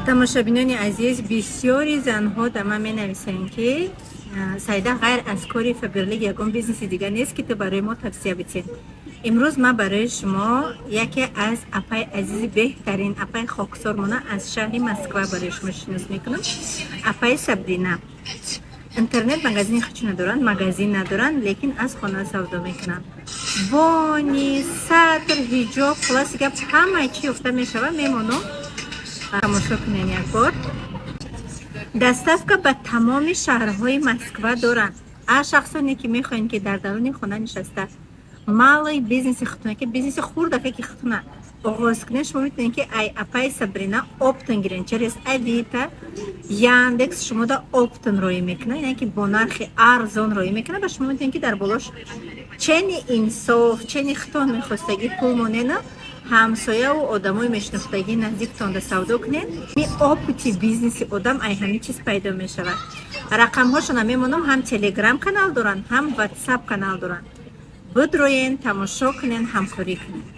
тамошобинони азиз, бисёри занҳо да ман менависанд ки сайда ғайр аз кори фаберлик ягон бизнеси дигар нест ки ту барои мо тавсия битӣ. имрӯз ман барои шумо яке аз апаи азизи беҳтарин апаи хоксормона аз шаҳри Москва барои шумо шинос мекунам. Апаи Сабрина интернет магазини худшо надоранд, магазин надоранд, лекин аз хона савдо мекунанд. Бони, сатр, ҳиҷоб, хулоси гап ҳамаи чи ёфта мешавад. мемонам тамошо кунед як бор. доставка ба тамоми шаҳрҳои Москва доранд. аз шахсоне ки мехоҳед ки дар даруни хона нишаста малый бизнеси худтона ки бизнеси хурдаке ки худтона оғоз кунед, шумо метавонед ки ай апаи Сабрина оптон гиред. через авито, яндекс шумо да оптон роӣ мекунад, яъне ки бо нархи арзон роӣ мекунад. ба шумо метавонед ки дар болош чени инсоф, чени хитон мехостагӣ пул монена ҳамсояву одамои мешнохтагӣ наздиктон да савдо кунед. ми опити бизнеси одам ай ҳамин чиз пайдо мешавад. рақамҳошона мемонам, ҳам телеграм канал доранд, ҳам ватсап канал доранд. бидроен тамошо кунед, ҳамкорӣ кунед.